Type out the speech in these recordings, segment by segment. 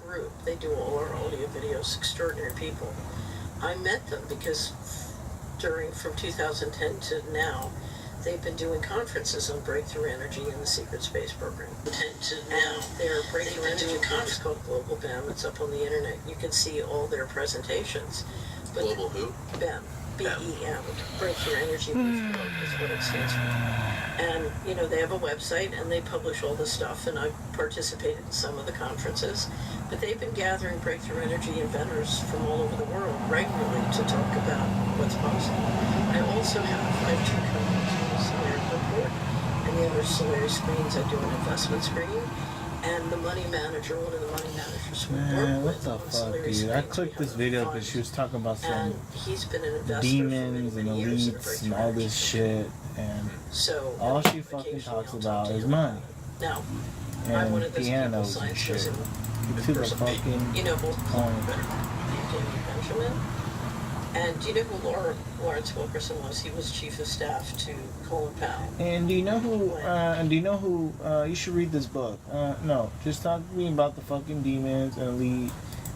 group. They do all our audio videos, extraordinary people. I met them because from 2010 to now, they've been doing conferences on breakthrough energy in the secret space program. And their breakthrough energy conference called Global BEM. It's up on the internet. You can see all their presentations. But Global who? BEM. BEM. Breakthrough Energy Movement is what it stands for. And, you know, they have a website and they publish all this stuff, and I've participated in some of the conferences. But they've been gathering breakthrough energy inventors from all over the world regularly to talk about what's possible. I have two companies, Solari Report, and the other Solari Screens. I do an investment screen. And the money manager, one of the money managers we work with, what the fuck, dude? I clicked this video because she was talking about some he's been an investor demons for and many years elites and all this shit, and all she fucking talks about is money. Now, and pianos and shit. Get to the fucking point. Benjamin. And do you know who Lawrence Wilkerson was? He was chief of staff to Colin Powell. And do you know who? You should read this book. No, just talk to me about the fucking demons and elite,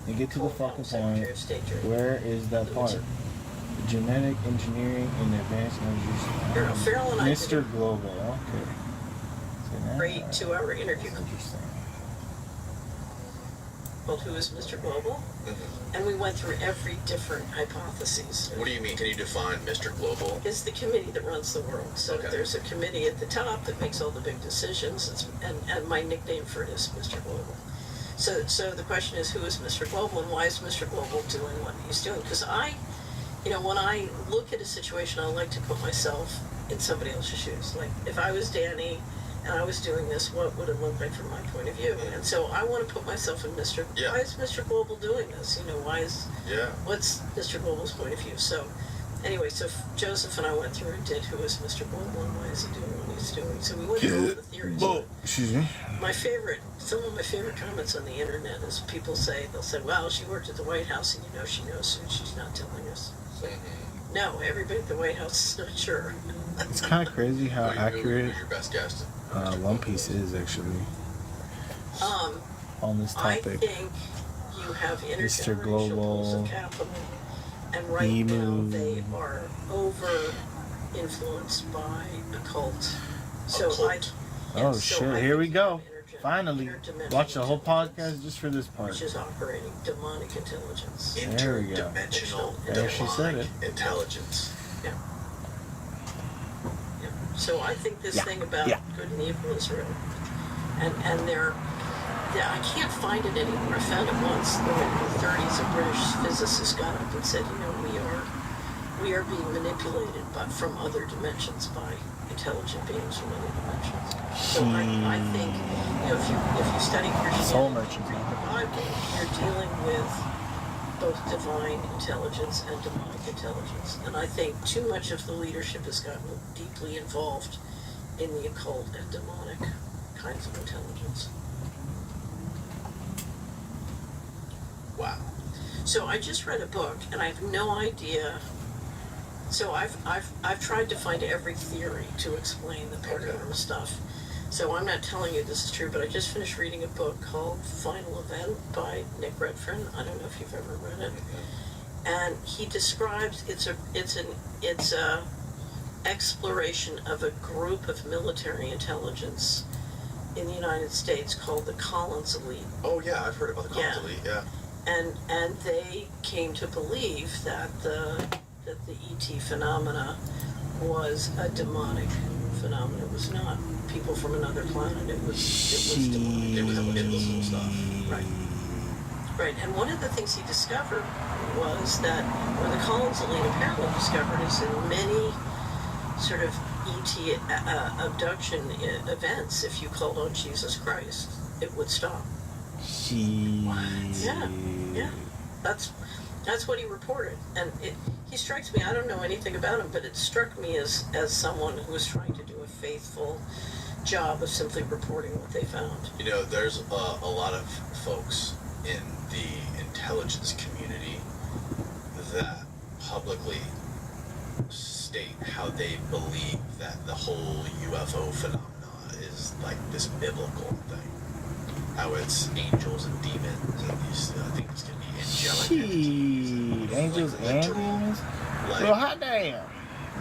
and get to the fucking point. Where is that part? The genetic engineering and advanced energy. Mr. Global. Okay. Great 2-hour interview. Called Who is Mr. Global? Mm-hmm. And we went through every different hypotheses. What do you mean? Can you define Mr. Global? It's the committee that runs the world. So there's a committee at the top that makes all the big decisions. And my nickname for it is Mr. Global. So the question is, who is Mr. Global, and why is Mr. Global doing what he's doing? Because when I look at a situation, I like to put myself in somebody else's shoes. Like, if I was Danny and I was doing this, what would it look like from my point of view? And so I want to put myself in why is Mr. Global doing this? What's Mr. Global's point of view? So anyway, so Joseph and I went through and did who is Mr. Global and why is he doing what he's doing? So we went through all the theories. Excuse me. Some of my favorite comments on the internet is they'll say, well, she worked at the White House and she knows, and she's not telling us. So, no, everybody at the White House is not sure. It's kind of crazy how accurate your best guess? One Piece is actually on this topic. I think you have intergenerational pools of capital, and right now they are over-influenced by occult. Here we go. Finally, watch the whole podcast just for this part. Which is operating demonic intelligence. Interdimensional demonic intelligence. Yeah. So I think this thing about good and evil is real. And I can't find it anymore. I found it once. In the 30s, a British physicist got up and said, we are being manipulated from other dimensions by intelligent beings from other dimensions. So I think, if you study Christianity, read the Bible, you're dealing with both divine intelligence and demonic intelligence. And I think too much of the leadership has gotten deeply involved in the occult and demonic kinds of intelligence. Wow. So I just read a book, and I have no idea. So I've tried to find every theory to explain the paranormal stuff. So I'm not telling you this is true, but I just finished reading a book called Final Event by Nick Redfern. I don't know if you've ever read it. And he describes it's a exploration of a group of military intelligence in the United States called the Collins Elite. Oh yeah, I've heard about the Collins Elite. Yeah. And they came to believe that the ET phenomena was a demonic phenomenon. It was not people from another planet. It was demonic. It was invisible stuff. Right. And one of the things he discovered was that, or the Collins Elite apparently discovered, is in many sort of ET abduction events, if you called on Jesus Christ, it would stop. Yeah. That's what he reported. And he strikes me, I don't know anything about him, but it struck me as someone who was trying to do a faithful job of simply reporting what they found. There's a lot of folks in the intelligence community that publicly state how they believe that the whole UFO phenomena is like this biblical thing. how it's angels and demons and these things can be angelic Shit, angels like and literal, demons? like Well, hot damn.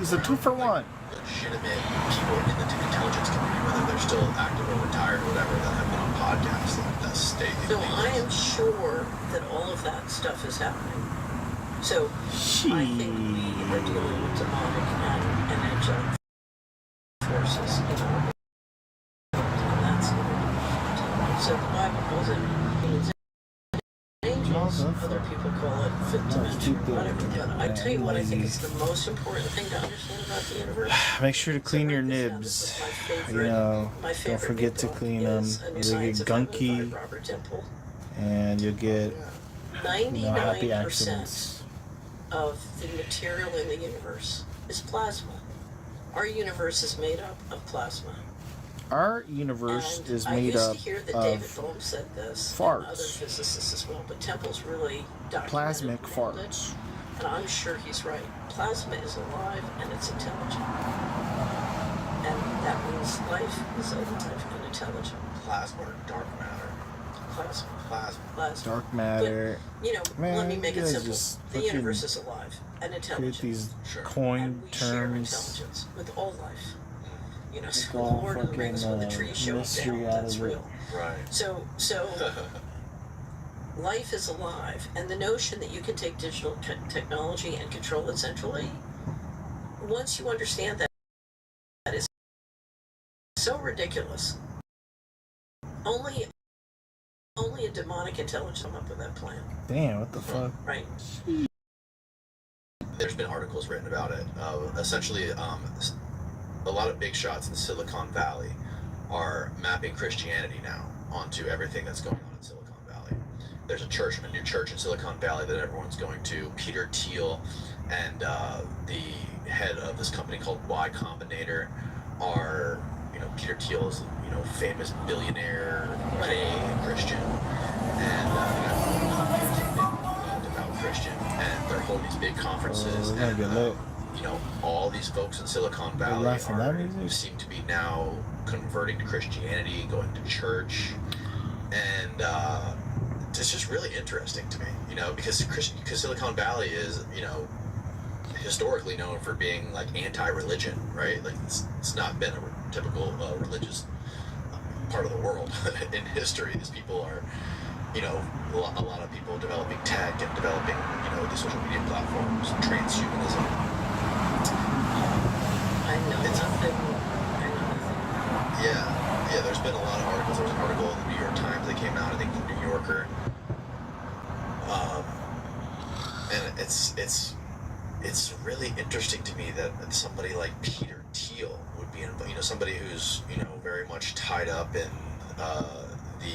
It's a 2-for-1. legitimate people in the intelligence community, whether they're still active or retired or whatever, that have been on podcasts that state. So I am sure that all of that stuff is happening. So I think we are dealing with demonic and angelic forces in our world. And that's so the Bible calls it angels. Other people call it fifth dimension or whatever. But I tell you what I think is the most important thing to understand about the universe. Make sure to clean your This nibs. is my favorite. You know, My favorite don't forget to book clean them. is A New They Science get of Heaven gunky, by Robert Temple. and you'll get 99% happy accidents. of the material in the universe is plasma. Our universe is made up of plasma. Our universe And is I made used up to hear that David of Bohm said this, farts. and other physicists as well, but Temple's really documented plasmic and nailed farts. it, and I'm sure he's right. Plasma is alive and it's intelligent. And that means life is alive and intelligent. Plasma or dark matter? Plasma. Plasma. Dark matter. But, you know, Man, let me make you it guys simple. just The fucking universe is alive and create intelligent. these Sure. coin And we share terms. intelligence with all life. You know, It's so the all Lord of the fucking Rings when the trees show mystery down, out that's of it. real. Right. So life is alive, and the notion that you can take digital technology and control it centrally, once you understand that, that is so ridiculous. Only a demonic intelligence come up with that plan, Damn, what the fuck? right? There's been articles written about it. Essentially, a lot of big shots in Silicon Valley are mapping Christianity now onto everything that's going on in Silicon Valley. There's a new church in Silicon Valley that everyone's going to. Peter Thiel and the head of this company called Y Combinator are, Peter Thiel is, famous billionaire, gay Christian, and devout Christian, and they're holding these big conferences. We're gonna get lit. All these folks in Silicon Valley laughing at music? seem to be now converting to Christianity, going to church, and it's just really interesting to me, because Silicon Valley is, historically known for being like anti-religion, right? Like it's not been a typical religious part of the world in history. These people are, a lot of people developing tech and developing, these social media platforms, transhumanism. I know nothing. Yeah, there's been a lot of articles. There was an article in the New York Times that came out, I think, the New Yorker. And it's really interesting to me that somebody like Peter Thiel would be, somebody who's, very much tied up in the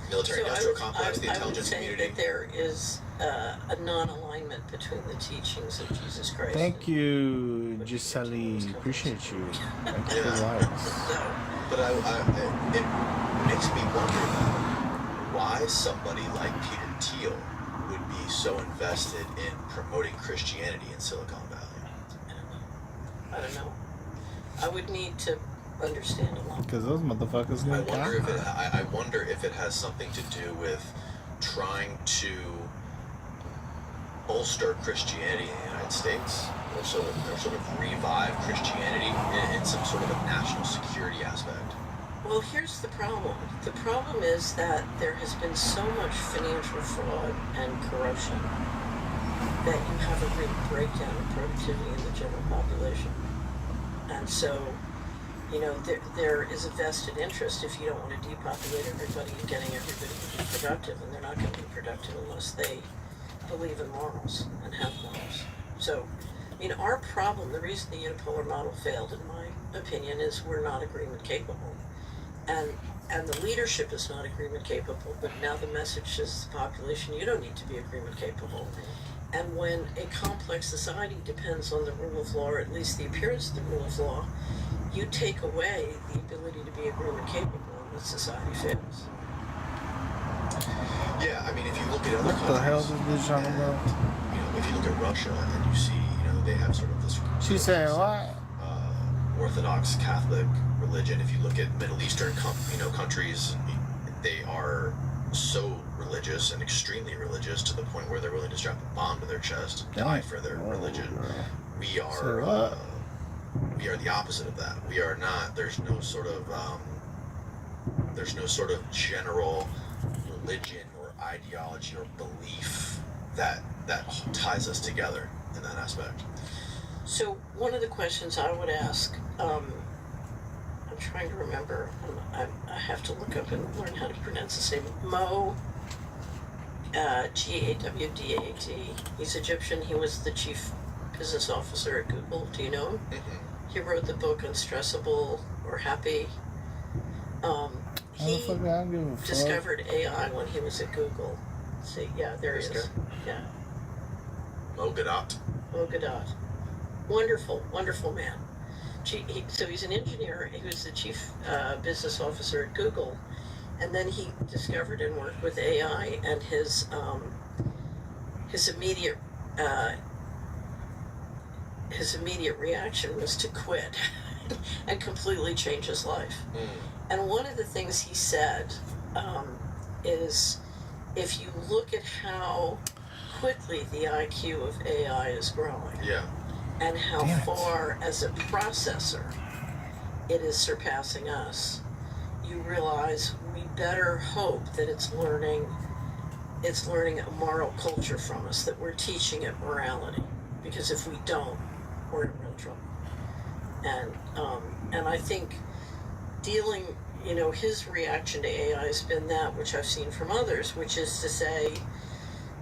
military-industrial complex, the intelligence community. I would say that there is a non-alignment between the teachings of Jesus Christ. Thank you, Giselle. Appreciate you. Thank you for the likes. But it makes me wonder why somebody like Peter Thiel would be so invested in promoting Christianity in Silicon Valley. I don't know. I would need to understand a lot. Because those motherfuckers I need wonder if it has something to do with trying to bolster Christianity in the United States, or sort of revive Christianity in some sort of a national security aspect. Well, here's the problem. The problem is that there has been so much financial fraud and corruption that you have a real breakdown in productivity in the general population. And so, there is a vested interest if you don't want to depopulate everybody and getting everybody to be productive, and they're not going to be productive unless they believe in morals and have morals. So, our problem, the reason the unipolar model failed, in my opinion, is we're not agreement capable. And the leadership is not agreement capable, but now the message is the population, you don't need to be agreement capable. And when a complex society depends on the rule of law, or at least the appearance of the rule of law, you take away the ability to be agreement capable, and the society fails. Yeah, if you look at other countries, What the hell is this talking about? If you look at Russia and you see, they have sort of this. She said what? Orthodox Catholic religion. If you look at Middle Eastern, countries, they are so religious and extremely religious to the point where they're willing to strap a bomb to their chest and die for their religion. We are the opposite of that. We are not. There's no sort of general religion or ideology or belief that ties us together in that aspect. So one of the questions I would ask, I'm trying to remember, I have to look up and learn how to pronounce his name. Mo, Gawdat. He's Egyptian. He was the chief business officer at Google. Do you know him? Mm-hmm. He wrote the book Unstressable or Happy. He discovered AI when he was at Google. See, yeah, there he is. Yeah. Mo Gawdat. Mo Gawdat. Wonderful, wonderful man. So he's an engineer. He was the chief business officer at Google, and then he discovered and worked with AI. And his immediate reaction was to quit and completely change his life. And one of the things he said is, if you look at how quickly the IQ of AI is growing, and how far as a processor it is surpassing us, you realize we better hope that it's learning a moral culture from us, that we're teaching it morality, because if we don't, we're in real trouble. And I think dealing, his reaction to AI has been that which I've seen from others, which is to say,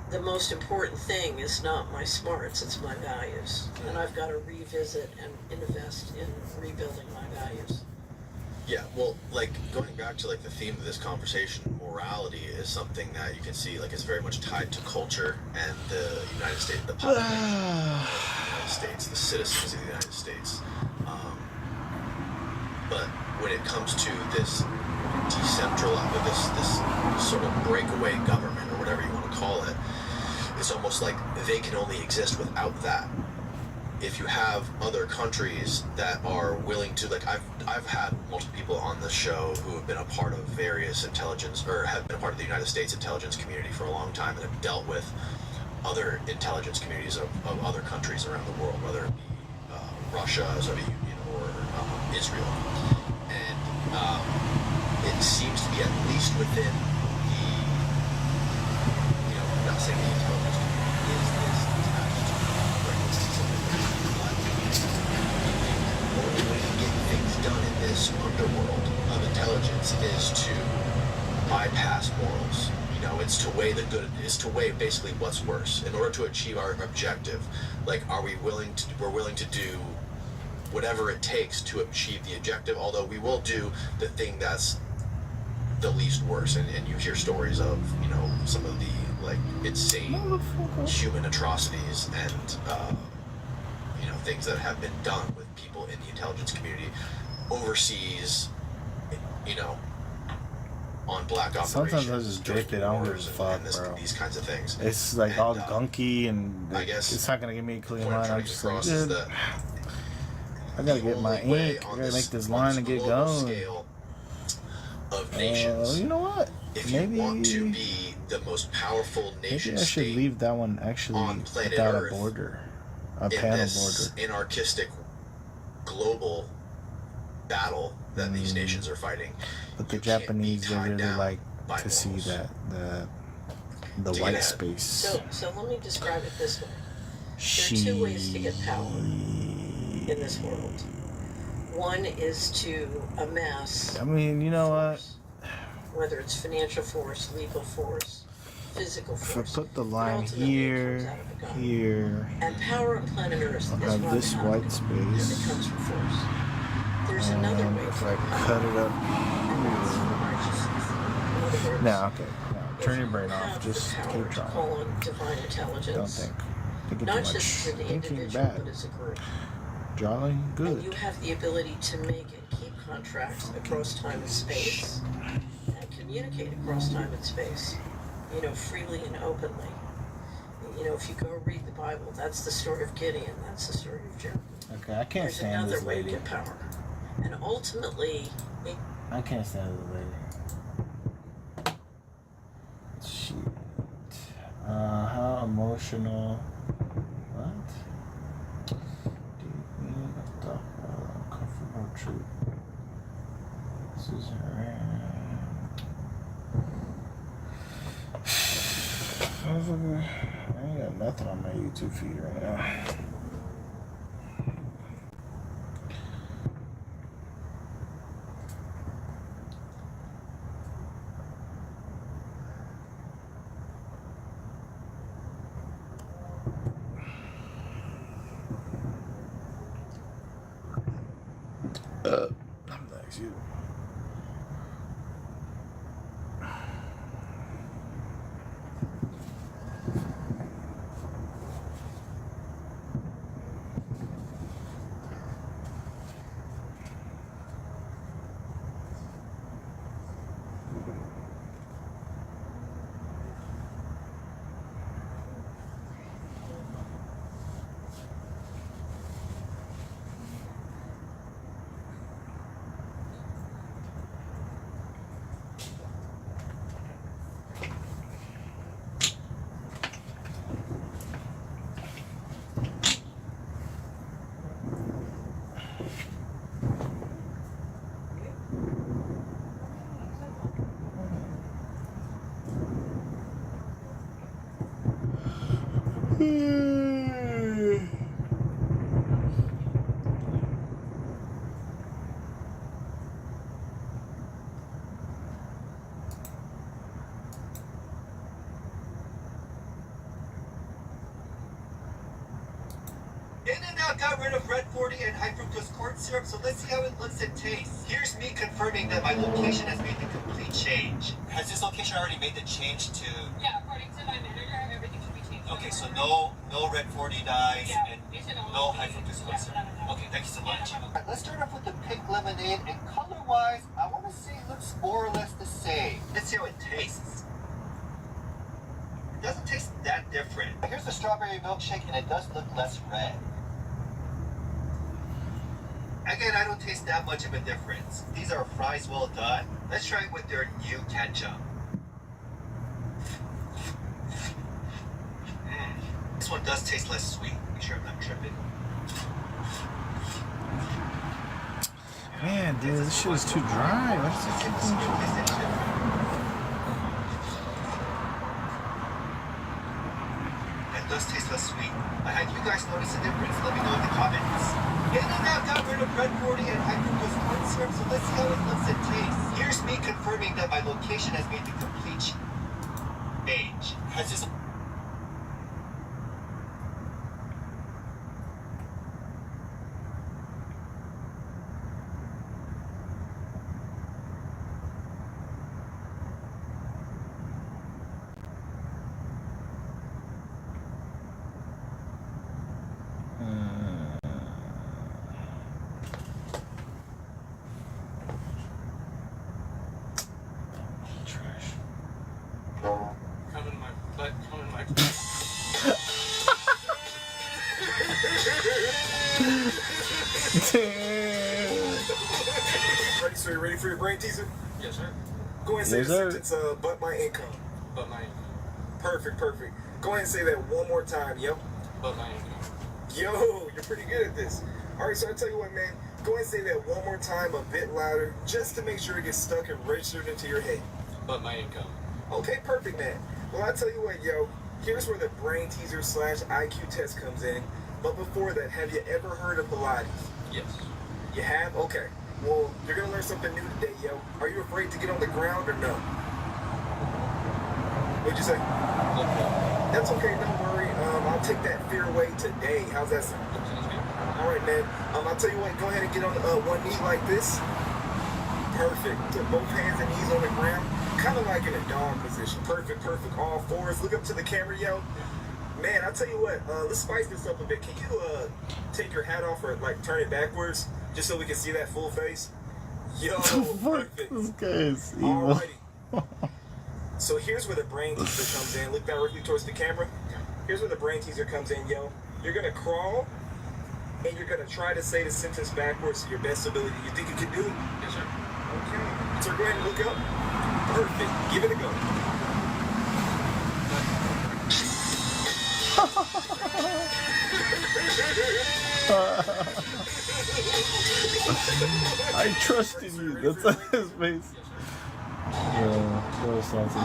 the most important thing is not my smarts, it's my values. And I've got to revisit and invest in rebuilding my values. Yeah, well, going back to the theme of this conversation, morality is something that you can see it's very much tied to culture and the United States, the population of the United States, the citizens of the United States. But when it comes to this decentralized, this sort of breakaway government, or whatever you want to call it, it's almost like they can only exist without that. If you have other countries that are willing to, I've had multiple people on the show who have been a part of various intelligence, or have been a part of the United States intelligence community for a long time, and have dealt with other intelligence communities of other countries around the world, whether it be Russia, Soviet Union, or Israel. And it seems to be at least within the, I'm not saying the intelligence community is this attached to the only way to get things done in this underworld of intelligence is to bypass morals. It's to weigh the good, is to weigh basically what's worse in order to achieve our objective. We're willing to do whatever it takes to achieve the objective, although we will do the thing that's the least worse. And you hear stories of, some of the insane human atrocities and, things that have been done with people in the intelligence community overseas, on black operations. Sometimes I just drift it. I don't give a fuck, bro. These kinds of things. It's all gunky, and I guess it's not gonna give me a clean line. I'm just I gotta get my ink. I gotta make this line and get going. Of nations, you know what? If you want to be the most powerful nation, maybe I should leave that one actually without Earth, a border, a in panel this border. Anarchistic global battle that these nations are fighting. But the Japanese, they really like to see that the white space. So let me describe it this way. There are two ways to get power in this world. One is to amass. You know force, whether it's financial force, legal force, physical force. If I put the line here, and power on planet Earth I'll is have run this power, white space. and it comes from force. There's another way if for I power, cut it up and that's from righteousness. In other words, now, okay. Now, turn your brain off. Just the power keep to trying. call on divine intelligence. Don't think. Thinking Not too just much. for the Thinking individual, bad. but as a group. Jolly good. And you have the ability to make and keep contracts across time and space, and communicate across time and space, freely and openly. If you go read the Bible, that's the story of Gideon, that's the story of Jericho. Okay, I can't There's stand another this way to lady. get power. And ultimately, I can't stand this lady. How emotional. What? Deep meaning of the uncomfortable truth. This is I ain't got nothing on my YouTube feed right now. Excuse me. In-N-Out got rid of red 40 and high fructose corn syrup, so let's see how it looks and tastes. Here's me confirming that my location has made the complete change. Has this location already made the change to... Yeah, according to my manager, everything should be changed. Okay, so no red 40 dyes Yeah, and it should no all high be- fructose corn yeah, syrup. no. Okay, thank you so much. Yeah, no Alright, let's start off with the pink lemonade, and color-wise, I want to say it looks more or less the same. Let's see how it tastes. It doesn't taste that different. Here's the strawberry milkshake, and it does look less red. Again, I don't taste that much of a difference. These are fries well done. Let's try it with their new ketchup. This one does taste less sweet. Make sure I'm not tripping. Man, dude, this shit is too dry. What is this? That does taste less sweet. Have you guys noticed a difference? Let me know in the comments. In-N-Out got rid of red 40 and high fructose corn syrup, so let's see how it looks and tastes. Here's me confirming that my location has made the complete change. Has this... Trash. Come in my butt, come in my Ready, so you ready for your brain teaser? Yes, sir. Go ahead and say Yes, the sir. sentence, but my income. But my Perfect. Go ahead and say that one more time, yo. but my income. Yo, you're pretty good at this. All right, so I tell you what, man. Go ahead and say that one more time a bit louder, just to make sure it gets stuck and registered into your head. But my income. Okay, perfect, man. Well, I tell you what, yo. Here's where the brain teaser / IQ test comes in. But before that, have you ever heard of Pilates? Yes. You have? Okay. Well, you're gonna learn something new today, yo. Are you afraid to get on the ground or no? What'd you say? Okay. That's okay, don't worry. I'll take that fear away today. How's that sound? Sounds good. All right, man. I'll tell you what, go ahead and get on one knee like this. Perfect. Put both hands and knees on the ground. Kind of like in a dog position. Perfect. All fours. Look up to the camera, yo. Man, I'll tell you what, let's spice this up a bit. Can you take your hat off or like turn it backwards just so we can see that full face? Yo, perfect. This guy is evil. Alrighty. So here's where the brain teaser comes in. Look directly towards the camera. Here's where the brain teaser comes in, yo. You're gonna crawl and you're gonna try to say the sentence backwards to your best ability. You think you can do it? Yes, sir. Okay. So go ahead and look up. Perfect. Give it a go. I trusted you. That's on his face. Yeah, that was something.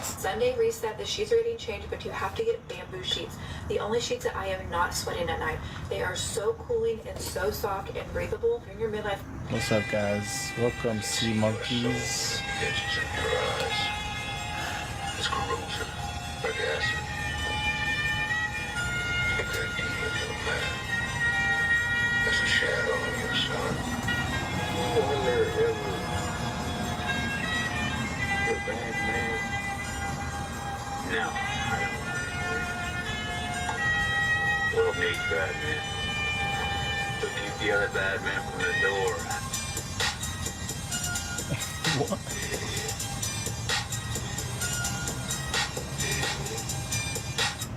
Sunday reset, the sheets rating changed, but you have to get bamboo sheets. The only sheets that I am not sweating at night. They are so cooling and so soft and breathable. During your midlife. What's up, guys? Welcome, sea monkeys. Itches in your eyes. It's corrosive, like acid. A good demon to the man. That's a shadow on your son. You're a bad man. Now, little Nate's bad man. So keep the other bad man from the door. What?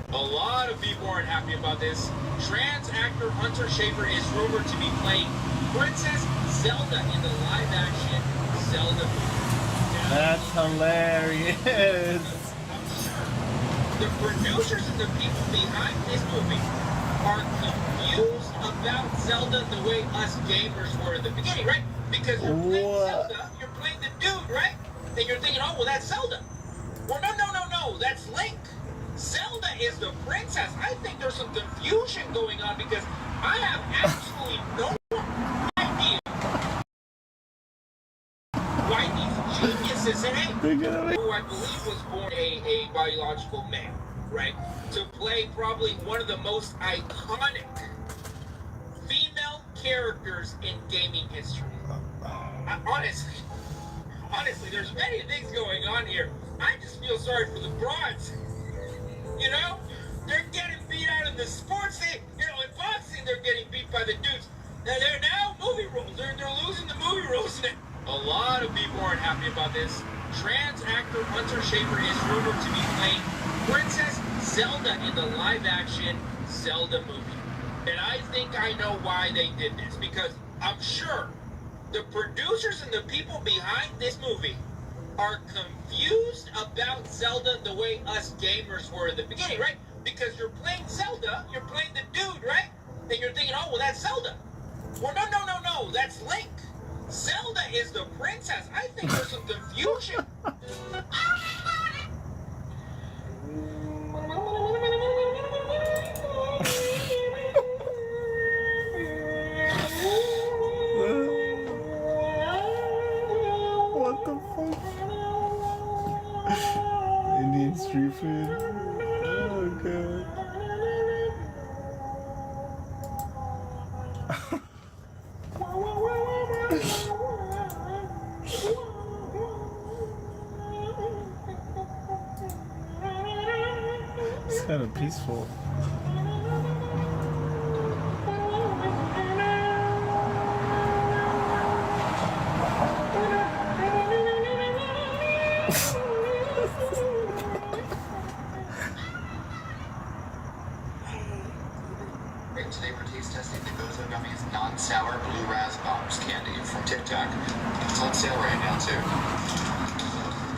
A lot of people aren't happy about this. Trans actor Hunter Schafer is rumored to be playing Princess Zelda in the live-action Zelda movie. That's hilarious. The producers and the people behind this movie are confused about Zelda the way us gamers were in the beginning, right? Because you're playing Zelda, you're playing the dude, right? And you're thinking, oh, well, that's Zelda. Well, no, that's Link. Zelda is the princess. I think there's some confusion going on because I have absolutely no idea why these geniuses, and who I believe was born a biological male, right, to play probably one of the most iconic female characters in gaming history. Honestly, there's many things going on here. I just feel sorry for the broads. You know, they're getting beat out in the sports. In boxing, they're getting beat by the dudes. They're now movie roles. They're losing the movie roles now. A lot of people aren't happy about this. Trans actor Hunter Schafer is rumored to be playing Princess Zelda in the live-action Zelda movie. And I think I know why they did this, because I'm sure the producers and the people behind this movie are confused about Zelda the way us gamers were in the beginning, right? Because you're playing Zelda, you're playing the dude, right? And you're thinking, oh, well, that's Zelda. Well, no, that's Link. Zelda is the princess. I think there's some confusion. What the fuck? Indian street food. Oh god. It's kind of peaceful. Today we're taste testing the Gozo Gummies non-sour blue raspberries candy from Tic Tac. It's on sale right now too.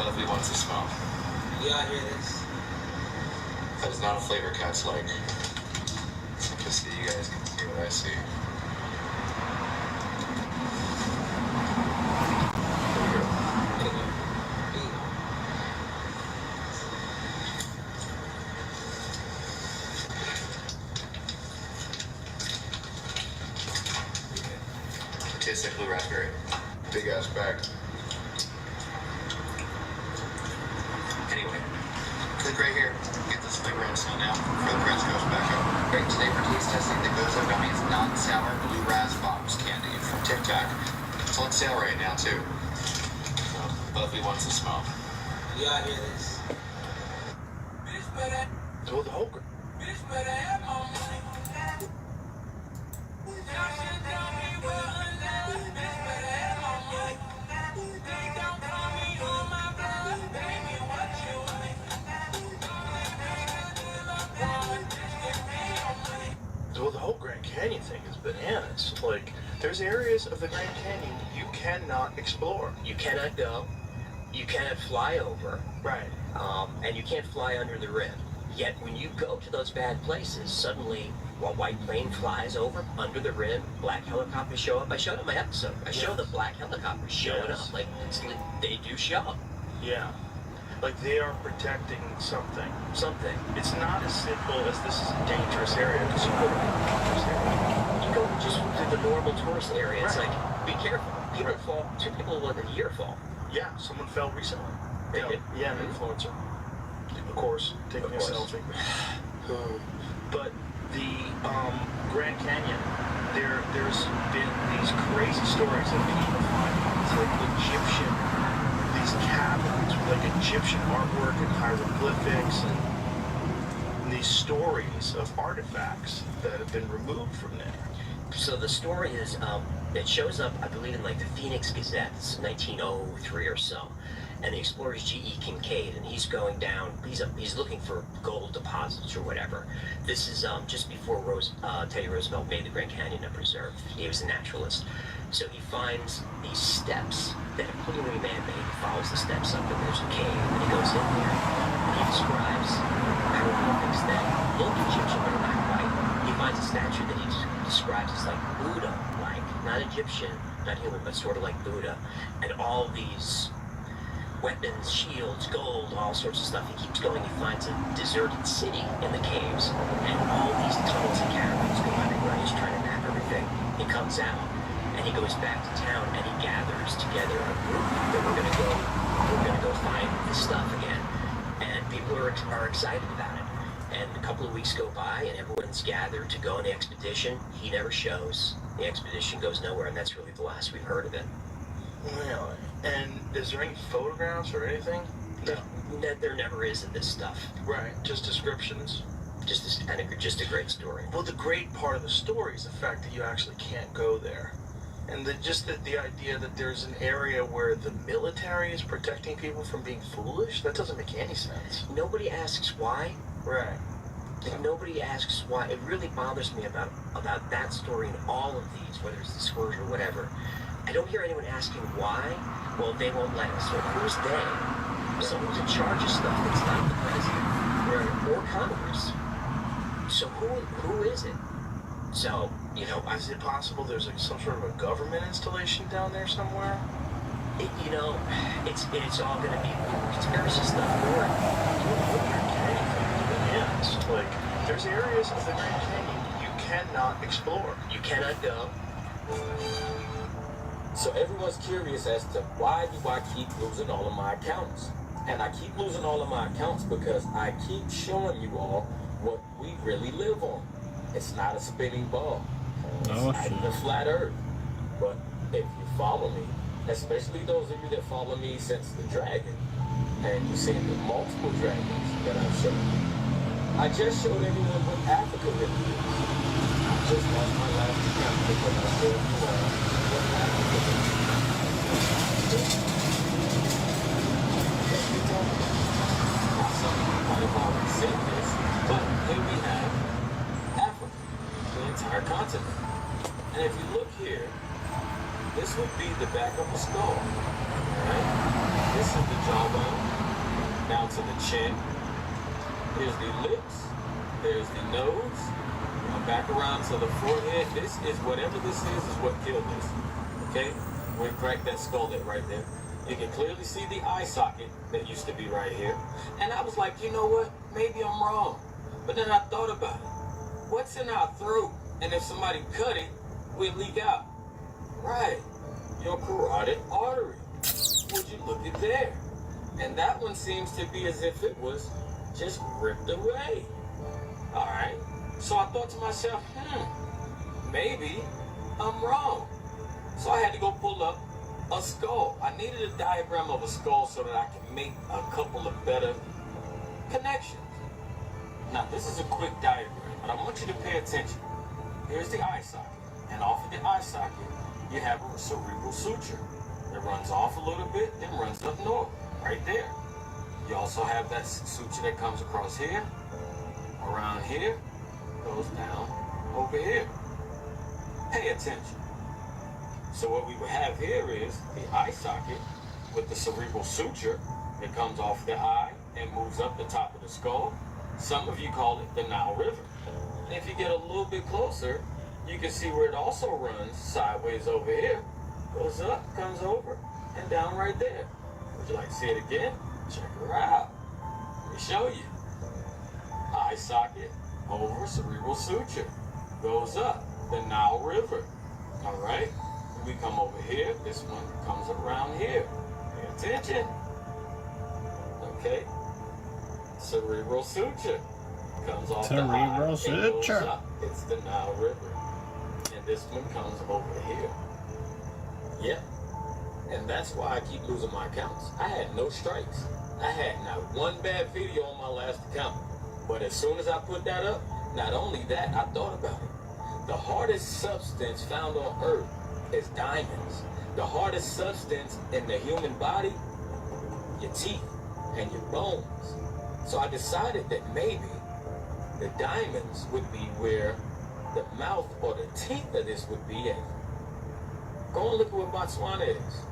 Lovely ones to smell. Yeah, I hear this. That is not a flavor cats like. Just so you guys can see what I see. Tastes like blue raspberry. Big ass bag. Anyway, click right here. Get this flavor on sale now before the price goes back up. Great, today we're taste testing the Gozo Gummies non-sour blue raspberries candy from Tic Tac. It's on sale right now too. Lovely ones to smell. Yeah, I hear this. So the whole Well, the whole Grand Canyon thing is bananas. Like, there's areas of the Grand Canyon you cannot explore. You cannot go. You cannot fly over. Right. And you can't fly under the rim. Yet when you go to those bad places, suddenly a white plane flies over under the rim, black helicopters show up. I showed it in my episode. I show the black helicopters showing up. Like, they do show up. Yeah. Like they are protecting something. Something. It's not as simple as this is a dangerous area because you go to a dangerous area. You go just through the normal tourist area. It's Right. like, be careful. People fall. 2 people let a year fall. Yeah, someone fell recently. They did? Yeah, an influencer. Of course, taking a selfie. But the Grand Canyon, there's been these crazy stories that people find. It's like Egyptian, these caverns with like Egyptian artwork and hieroglyphics and these stories of artifacts that have been removed from there. So the story is, it shows up, I believe, in like the Phoenix Gazette. It's 1903 or so. And the explorer is G.E. Kincaid, and he's going down, he's looking for gold deposits or whatever. This is just before Teddy Roosevelt made the Grand Canyon a preserve. He was a naturalist. So he finds these steps that are clearly man-made. He follows the steps up, and there's a cave, and he goes in there, and he describes hieroglyphics that look Egyptian, but are not quite. He finds a statue that he describes as like Buddha-like, not Egyptian, not human, but sort of like Buddha. And all these weapons, shields, gold, all sorts of stuff. He keeps going. He finds a deserted city in the caves, and all these tunnels and caravans go underground. He's trying to map everything. He comes out, and he goes back to town, and he gathers together a group that we're gonna go find this stuff again. And people are excited about it. And a couple of weeks go by, and everyone's gathered to go on the expedition. He never shows. The expedition goes nowhere, and that's really the last we've heard of it. Really? And is there any photographs or anything? No. There never is of this stuff. Right. Just descriptions. Just a great story. Well, the great part of the story is the fact that you actually can't go there. And the idea that there's an area where the military is protecting people from being foolish, that doesn't make any sense. Nobody asks why. Right. Like, nobody asks why. It really bothers me about that story and all of these, whether it's disclosure or whatever. I don't hear anyone asking why. Well, they won't let us. Well, who's they? Someone's in charge of stuff that's not the president or Congress. So who is it? So, you know, is it possible there's like some sort of a government installation down there somewhere? It's all going to be conspiracy stuff. Or yes, like there's areas of the Grand Canyon you cannot explore. You cannot go. So everyone's curious as to why do I keep losing all of my accounts? And I keep losing all of my accounts because I keep showing you all what we really live on. It's not a spinning ball. It's not even flat earth. But if you follow me, especially those of you that follow me since the dragon, and you've seen the multiple dragons that I've shown you, I just showed everyone what Africa really is. I just lost my last account because I showed you what Africa is. Now, some people might have already said this, but here we have Africa, the entire continent. And if you look here, this would be the back of a skull, right? This is the jawbone, down to the chin. There's the lips, there's the nose, back around to the forehead. This is, whatever this is what killed this, okay? We cracked that skull lid right there. You can clearly see the eye socket that used to be right here. And I was like, you know what? Maybe I'm wrong. But then I thought about it. What's in our throat? And if somebody cut it, we'd leak out. Right. Your carotid artery. Would you look at there? And that one seems to be as if it was just ripped away. All right. So I thought to myself, maybe I'm wrong. So I had to go pull up a skull. I needed a diagram of a skull so that I could make a couple of better connections. Now, this is a quick diagram, but I want you to pay attention. Here's the eye socket, and off of the eye socket, you have a cerebral suture. It runs off a little bit, then runs up north, right there. You also have that suture that comes across here, around here, goes down over here. Pay attention. So what we would have here is the eye socket with the cerebral suture that comes off the eye and moves up the top of the skull. Some of you call it the Nile River. And if you get a little bit closer, you can see where it also runs sideways over here, goes up, comes over, and down right there. Would you like to see it again? Check her out. Let me show you. Eye socket over cerebral suture. Goes up the Nile River. All right? We come over here. This one comes around here. Pay attention. Okay? Cerebral suture. Comes off the eye. Cerebral and goes suture. up. It's the Nile River. And this one comes over here. Yeah. And that's why I keep losing my accounts. I had no strikes. I had not one bad video on my last account. But as soon as I put that up, not only that, I thought about it. The hardest substance found on Earth is diamonds. The hardest substance in the human body, your teeth and your bones. So I decided that maybe the diamonds would be where the mouth or the teeth of this would be at. Go and look at what Botswana is.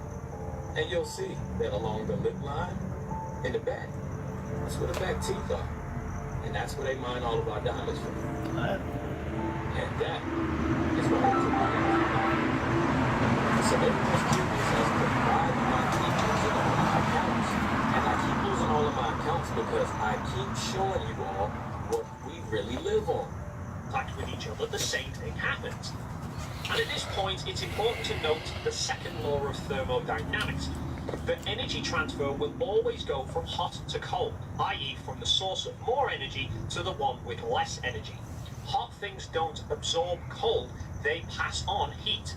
And you'll see that along the lip line, in the back, that's where the back teeth are. And that's where they mine all of our diamonds from. And that is what I took my So everyone's curious as to why do I keep losing all of my accounts? And I keep losing all of my accounts because I keep showing you all what we really live on. Contact with each other, the same thing happens. And at this point, it's important to note the second law of thermodynamics. That energy transfer will always go from hot to cold, i.e. from the source of more energy to the one with less energy. Hot things don't absorb cold, they pass on heat.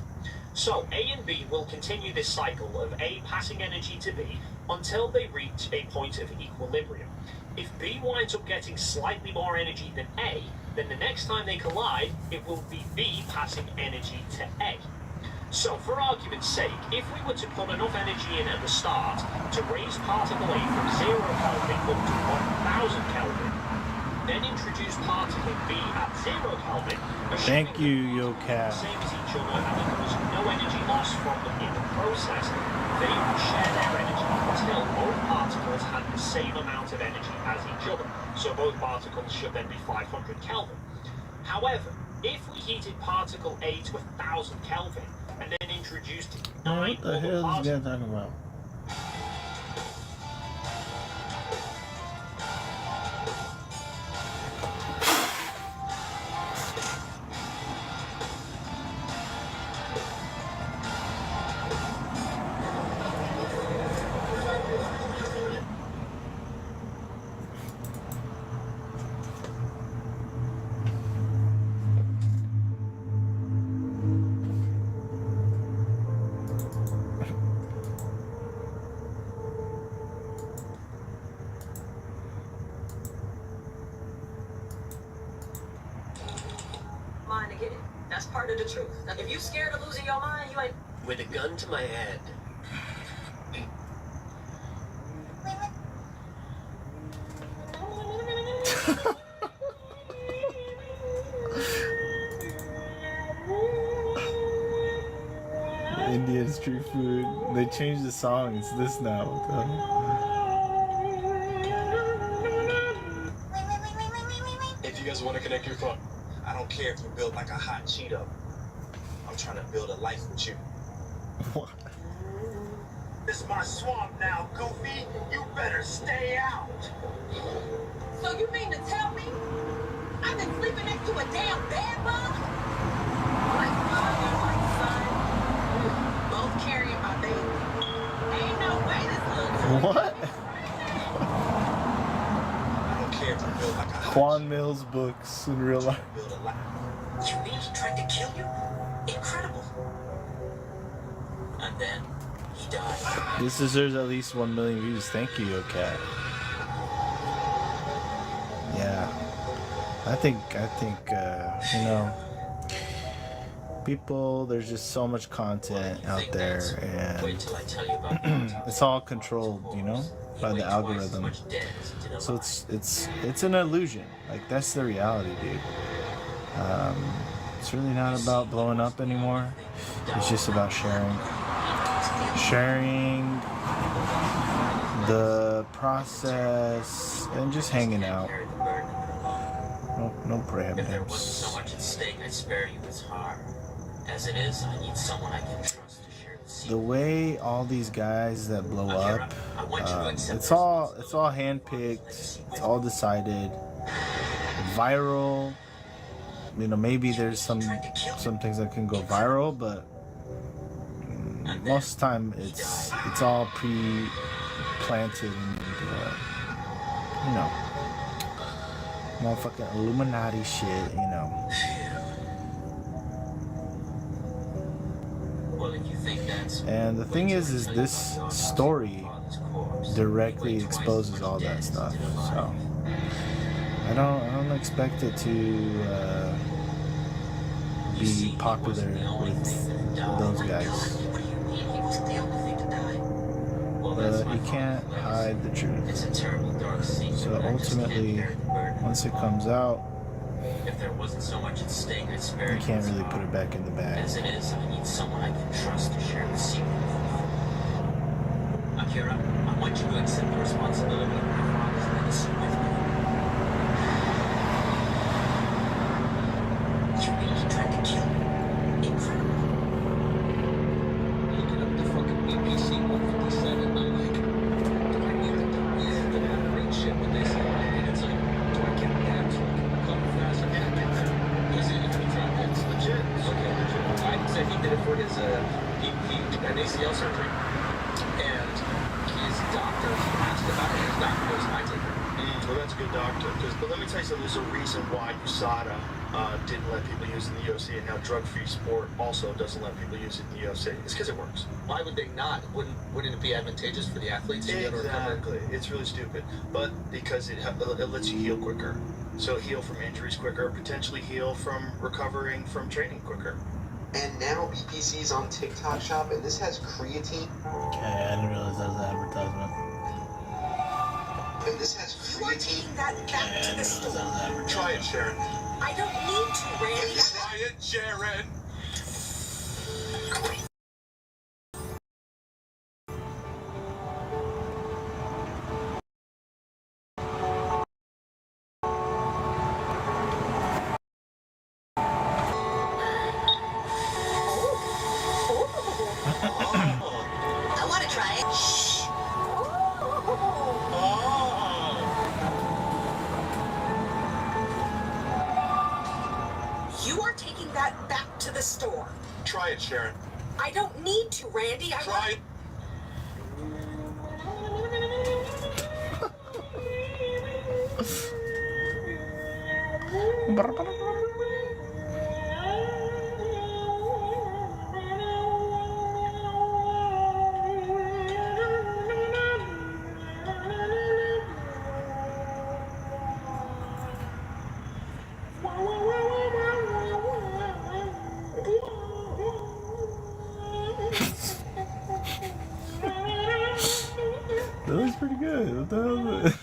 So A and B will continue this cycle of A passing energy to B until they reach a point of equilibrium. If B winds up getting slightly more energy than A, then the next time they collide, it will be B passing energy to A. So, for argument's sake, if we were to put enough energy in at the start to raise particle A from 0 Kelvin up to 1000 Kelvin, then introduce particle B at 0 Kelvin, Thank you, YoCat. same as each other and there was no energy loss from them in the process, they would share their energy until both particles had the same amount of energy as each other. So both particles should then be 500 Kelvin. However, if we heated particle A to 1000 Kelvin, and then introduced What the hell is this guy talking about? Mind to get it. That's part of the truth. Now, if you scared of losing your mind, you ain't. With a gun to my head. Indian street food. They changed the song. It's this now. What the hell? If you guys want to connect your phone, I don't care if you build like a hot Cheeto. I'm trying to build a life with you. What? This is my swamp now, Goofy. You better stay out. So you mean to tell me I've been sleeping next to a damn bed bug? Like father, like son, both carrying my baby. Ain't no way this looks. What? I don't care if you build like a hot Quan Mills books in real life. build a life. You mean he tried to kill you? Incredible. And then he died. This deserves at least 1 million views. Thank you, YoCat. Yeah. I think, you know, people, there's just so much content out there, and Wait till I tell you about it's all controlled, you know, by the algorithm. So it's an illusion. Like, that's the reality, dude. It's really not about blowing up anymore. It's just about sharing the process, and just hanging out. No If there wasn't parameters. so much at stake, I'd spare you this harm. As it is, I need someone I can trust to share the secret. The way all these guys that blow up, it's all handpicked, it's all decided, viral. You know, maybe there's some things that can go viral, but most of the time it's all pre-planted and you know, motherfucking Illuminati shit, you know. Well, if you think that's And the thing is this story directly exposes all that stuff. So I don't expect it to be popular with those guys. But you can't hide the truth. It's a terrible dark secret. So ultimately, once it comes out, If there wasn't so much at stake, I'd spare you you can't this really harm. put it back in the bag. As it is, I need someone I can trust to share the secret. Akira, I want you to accept the responsibility of my father's legacy with me. You really tried to kill me? Incredible. Looking up the fucking BBC 157, I'm like, do I need to do this? The read shit when they say, and it's like, do I get that so I can recover faster? And I get that. Easy to confirm. It's legit. Okay, legit. So he did it for his, he had an ACL surgery. And his doctor asked about it. His doctor goes, I take her. Well, that's a good doctor. But let me tell you something. There's a reason why USADA didn't let people use it in the UFC, and now drug-free sport also doesn't let people use it in the UFC. It's because it works. Why would they not? Wouldn't it be advantageous for the athletes to be able to recover? Exactly. It's really stupid. But because it lets you heal quicker. So heal from injuries quicker, potentially heal from recovering from training quicker. And now BPC's on TikTok Shop, and this has creatine. Okay, I didn't realize that was an advertisement. And this has You are taking that back to the store. Try it, Sharon. I don't need to, Randy. Try it, Sharon. I want to try it. Shh. You are taking that back to the store. Try it, Sharon. I don't need to, Randy. Try it. That looks pretty good. What the hell is it?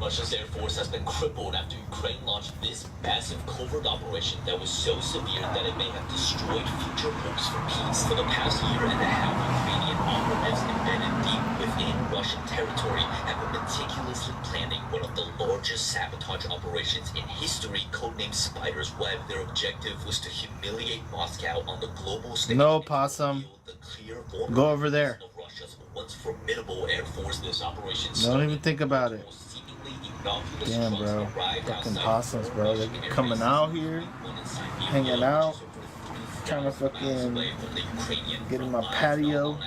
Russia's Air Force has been crippled after Ukraine launched this massive covert operation that was so severe that it may have destroyed future hopes for peace. For the past year and a half, Ukrainian operatives embedded deep within Russian territory have been meticulously planning one of the largest sabotage operations in history, codenamed Spider's Web. Their objective was to humiliate Moscow on the global stage. No, possum. Go over there. Russia's once formidable Air Force. This operation Don't even think about it. Damn, bro. Fucking possums, bro. They're coming out here, hanging out, trying to fucking get in my patio.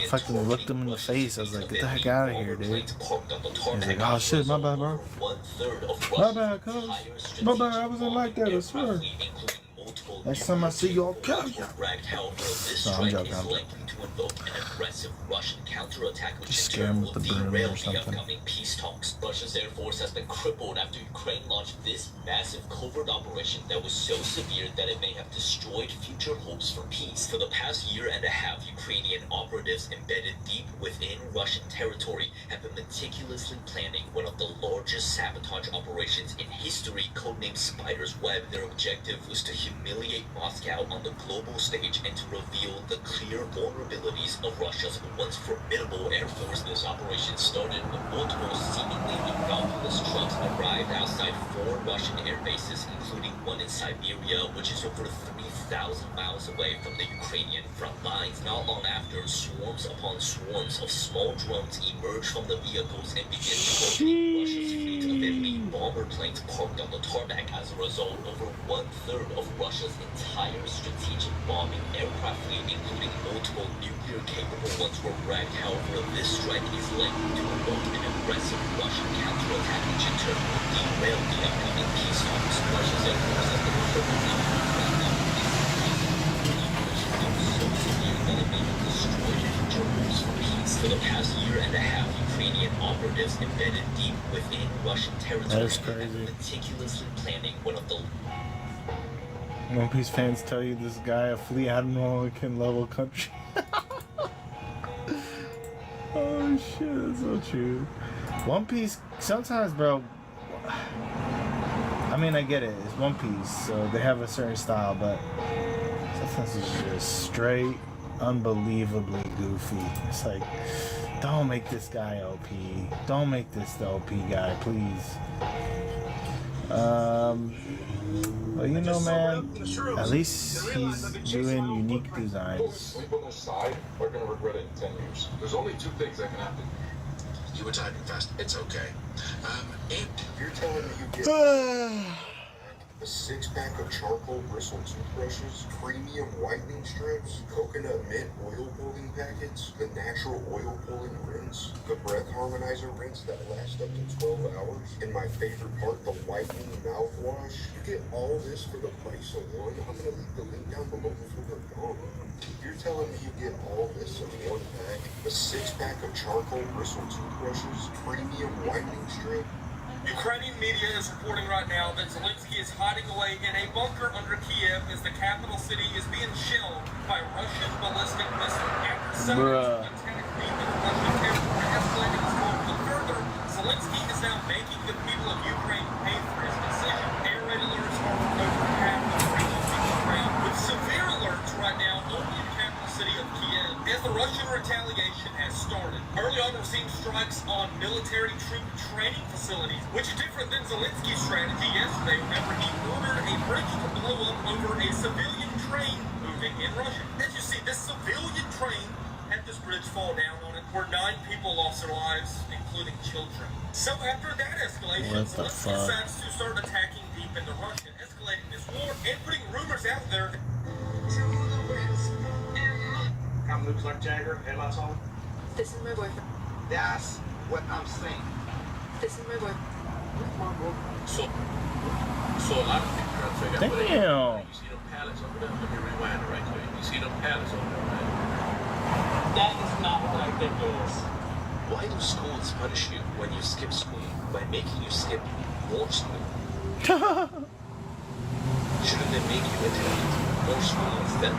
Fucking looked him in the face. I was like, get the heck out of here, dude. He's like, oh shit, my bad, bro. My bad, cuz. My bad, I wasn't like that, I swear. Next time I see you, I'll kill you. No, I'm joking, I'm joking. Just scare him with the broom or something. Peace talks. Russia's Air Force has been crippled after Ukraine launched this massive covert operation that was so severe that it may have destroyed future hopes for peace. For the past year and a half, Ukrainian operatives embedded deep within Russian territory have been meticulously planning one of the largest sabotage operations in history, codenamed Spider's Web. Their objective was to humiliate humiliate Moscow on the global stage and to reveal the clear vulnerabilities of Russia's once formidable air force. This operation started when multiple seemingly innocuous trucks arrived outside 4 Russian air bases, including one in Siberia, which is over 3,000 miles away from the Ukrainian front lines. Not long after, swarms upon swarms of small drones emerged from the vehicles and began targeting Russia's fleet of elite bomber planes parked on the tarmac. As a result, over 1/3 of Russia's entire strategic bombing aircraft fleet, including multiple nuclear-capable ones, were wrecked. However, this strike is likely to evoke an aggressive Russian counterattack, which in turn will derail the upcoming peace talks. Russia's air force has been reportedly right now so severe that it may have destroyed Germany's peace. For the past year and a half, Ukrainian operatives embedded deep within Russian territory That's crazy. meticulously planning one of the One Piece fans tell you this guy, a fleet admiral, can level country. Oh shit, that's so true. One Piece, sometimes, bro. I mean, I get it. It's One Piece, so they have a certain style, but sometimes it's just straight, unbelievably goofy. It's like, don't make this guy OP. Don't make this the OP guy, please. Well, you know, man, at least he's doing unique designs. Sleep on their side, are gonna regret it in 10 years. There's only 2 things that can happen. You were typing fast. It's okay. And You're telling me you get a 6-pack of charcoal bristle toothbrushes, premium whitening strips, coconut mint oil pulling packets, the natural oil pulling rinse, the breath harmonizer rinse that lasts up to 12 hours, and my favorite part, the whitening mouthwash. You get all this for the price of one. I'm gonna leave the link down below before they're gone. You're telling me you get all this in one pack? A 6-pack of charcoal bristle toothbrushes, premium whitening strip. Ukrainian media is reporting right now that Zelensky is hiding away in a bunker under Kiev as the capital city is being shelled by Russian ballistic missiles. After Sunday's attack deep in Russian territory escalating its conflict further, Zelensky is now making the people of Ukraine pay for his decision. Air raid alerts are for over half of the regions of Ukraine, with severe alerts right now only in the capital city of Kiev, as the Russian retaliation has started. Early on, we're seeing strikes on military troop training facilities, which is different than Zelensky's strategy yesterday. Remember, he ordered a bridge to blow up over a civilian train moving in Russia. As you see, this civilian train had this bridge fall down on it, where 9 people lost their lives, including children. So after that escalation, Zelensky decides to start attacking deep into Russia, escalating this war and putting rumors out there. Kind of looks like Jagger, headlights on. This is my boyfriend. That's what I'm saying. This is my boyfriend. So a lot of people try to figure out what Damn. you see them pallets over there. Let me rewind it right quick. You see them pallets over there, right? That is not what I think it is. Why do schools punish you when you skip school by making you skip more school? Shouldn't they make you attend more school instead?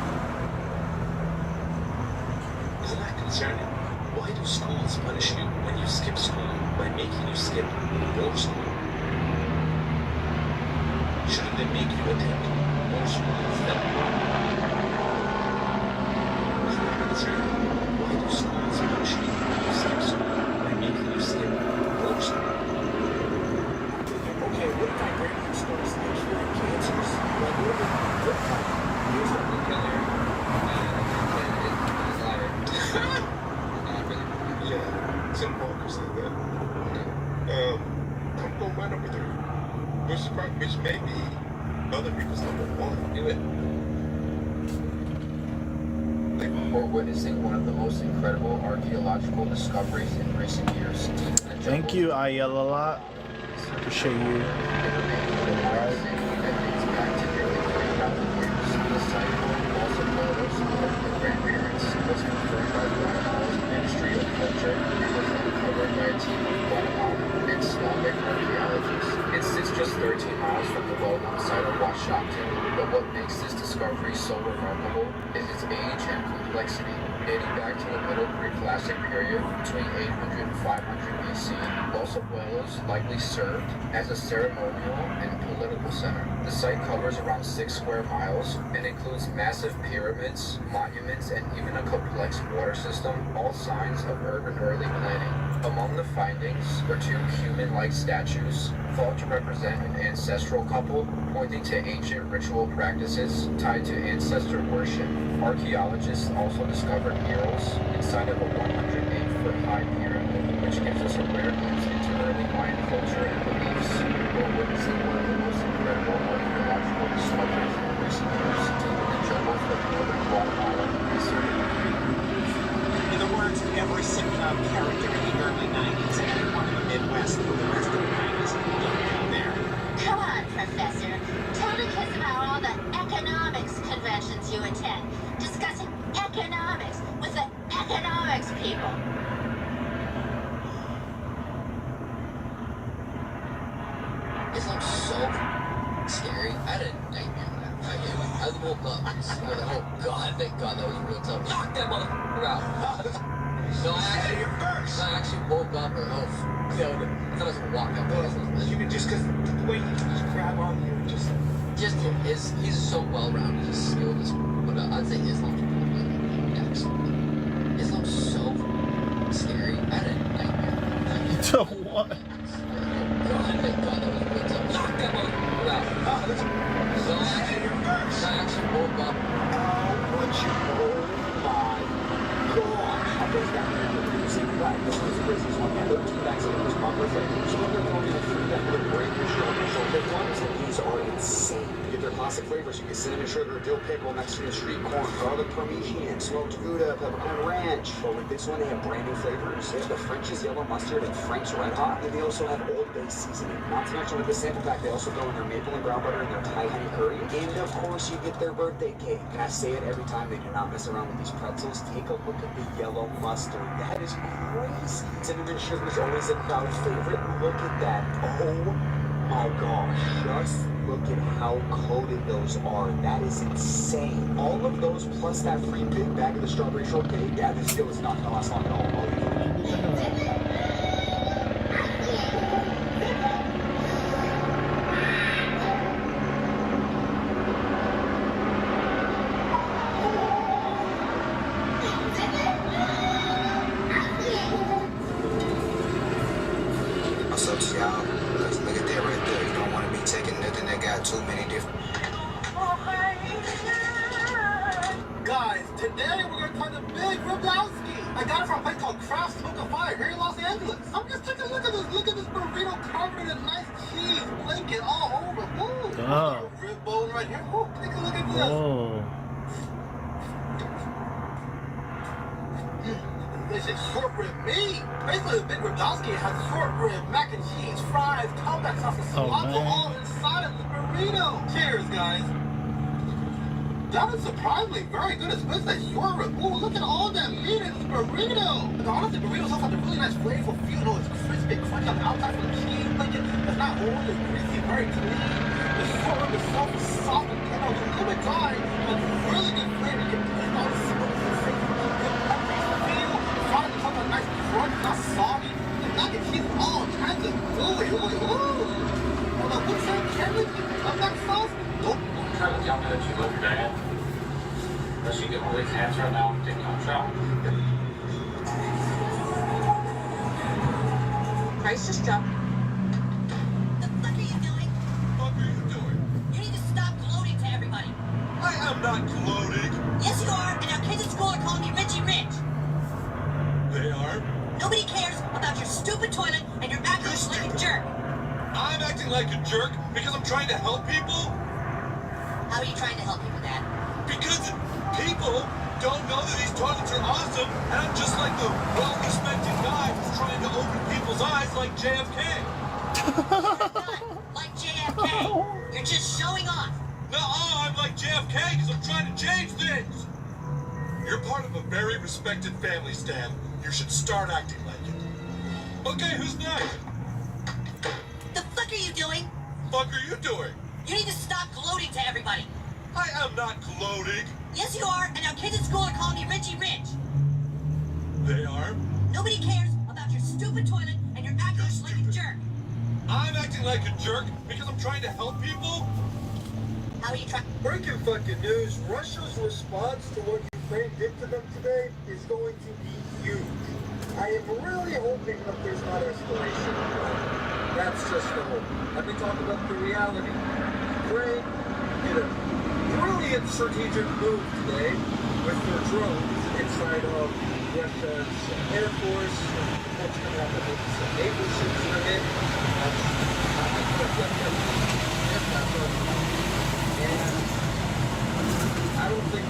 Isn't that concerning? Why do schools punish you when you skip school by making you skip more school? Shouldn't they make you attend more school instead? Isn't that concerning? Why do schools punish you when you skip school by making you skip more school? Okay, what if I bring you stories that cure cancers? Like, what if here's what we kill here. Yeah, Tim Walker said that. I'm going my number 3. Which may be other people's number 1. Do it. We're witnessing one of the most incredible archaeological discoveries in recent years. Thank you, Ayala. Appreciate you. The site home also photos of the grandparents was confirmed by Guatemala's Ministry of Culture and was uncovered by a team of Guatemalan and Slavic archaeologists. It sits just 13 miles from the well-known site of Washington, but what makes this discovery so remarkable is its age and complexity. Dating dating back to the Middle Preclassic period between 800 and 500 BC, Los Abuelos likely served as a ceremonial and political center. The site covers around 6 square miles and includes massive pyramids, monuments, and even a complex water system, all signs of urban early planning. Among the findings are 2 human-like statues thought to represent an ancestral couple, pointing to ancient ritual practices tied to ancestor worship. Archaeologists also discovered murals inside of a 108-foot-high pyramid, which gives us a rare glimpse into early Mayan culture and beliefs. We're witnessing one of the most incredible archaeological discoveries in recent years, deep in the jungles of northern Guatemala. In the words of every sitcom character in the early 90s and everyone in the Midwest for the rest of the 90s, don't go there. Come on, Professor. Tell the kids about all the economics conventions you attend, discussing economics with the economics people. It's so scary. I had a nightmare last night. I woke up and was like, oh God, thank God that was real tough. Knock that motherfucker out. No, I actually woke up and I thought I was gonna walk out. You could just, because the way you just grab on you, he's so well-rounded, he's skilled, but I'd say Islam's really excellent. Islam's so scary. I had a nightmare. So what? God, thank God that was real tough. Knock that motherfucker out. So I actually woke up. Goes down there with the secret bag. This was the business one. And 13 bags of those bumpers. So when they're going to free that would break your shoulder. So big ones, and these are insane. You get their classic flavors. You get cinnamon sugar, dill pickle, Mexican street corn, garlic parmesan, smoked Gouda, peppercorn ranch. But with this one, they have brand new flavors. They have the French's yellow mustard and Frank's red hot. And they also have Old Bay seasoning. Not to mention with the sample pack, they also go in their maple and brown butter and their Thai honey curry. And of course, you get their birthday cake. And I say it every time, they do not mess around with these pretzels. Take a look at the yellow mustard. That is crazy. Cinnamon sugar is always a crowd favorite. Look at that. Oh my gosh. Just look at how coated those are. That is insane. All of those plus that free big bag of the strawberry shortcake. Yeah, this deal is not going to last long at all. What's up to y'all? Look at that right there. You don't want to be taking nothing that got too many different. Guys, today we're gonna try the Big Ribowski. I got it from a place called Craft Smoke of Fire here in Los Angeles. I'm just taking a look at this. Look at this burrito covered in a nice cheese blanket all over. Woo! Rib bone right here. Woo! Take a look at this. Oh. This is short rib meat. Basically, the Big Ribowski has short rib, mac and cheese, fries, combat sauce, and cilantro all inside of the burrito. Cheers, guys. That was surprisingly very good, especially that short rib. Ooh, look at all that meat in this burrito. And honestly, the burrito also has a really nice flavorful feel. You know, it's crispy, crunchy on the outside with the cheese blanket. It's not overly greasy, very clean. The short rib itself is soft and tender, a little bit dry, but really good flavor. You can taste all the smoke sensation, good peppery feel. Fries are something nice crunch, not soggy. The mac and cheese is all kinds of gooey. Ooh. Although, what's that? Cabbage? Of that sauce? Nope. Try to tell me that you look bad. Unless you get one of these hats right now and take you on shower. Price is dropping. The fuck are you doing? What are you doing? You need to stop gloating to everybody. I am not gloating. Yes, you are, and our kids at school are calling you Richie Rich. They are? Nobody cares about your stupid toilet and your acting like a jerk. I'm acting like a jerk because I'm trying to help people? How are you trying to help people, Dad? Because people don't know that these toilets are awesome, and I'm just like the well-respected guy who's trying to open people's eyes like JFK. Like JFK. You're just showing off. No, I'm like JFK because I'm trying to change things. You're part of a very respected family, Stan. You should start acting like it. Okay, who's next? The fuck are you doing? Fuck are you doing? You need to stop gloating to everybody. I am not gloating. Yes, you are, and our kids at school are calling you Richie Rich. Nobody cares about your stupid toilet and you're acting like a jerk. I'm acting like a jerk because I'm trying to help people? How are you trying? Breaking fucking news. Russia's response to what Ukraine did to them today is going to be huge. I am really hoping that there's not escalation. That's just the hope. Let me talk about the reality. Ukraine did a brilliant strategic move today with their drones inside of Russia's Air Force. What's going to happen with some naval ships in a bit? And I don't think,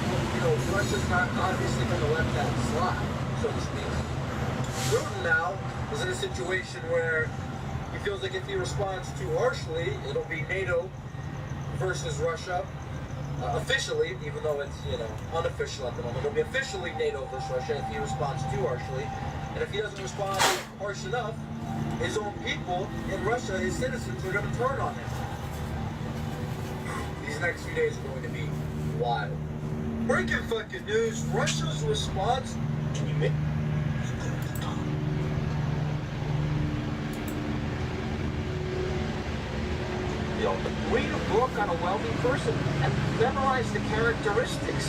Russia's not obviously going to let that slide, so to speak. Putin now is in a situation where he feels like if he responds too harshly, it'll be NATO versus Russia. Officially, even though it's, unofficial at the moment, it'll be officially NATO versus Russia if he responds too harshly. And if he doesn't respond harsh enough, his own people in Russia, his citizens, are going to turn on him. These next few days are going to be wild. Breaking fucking news, Russia's response... Can you make... Read a book on a wealthy person and memorize the characteristics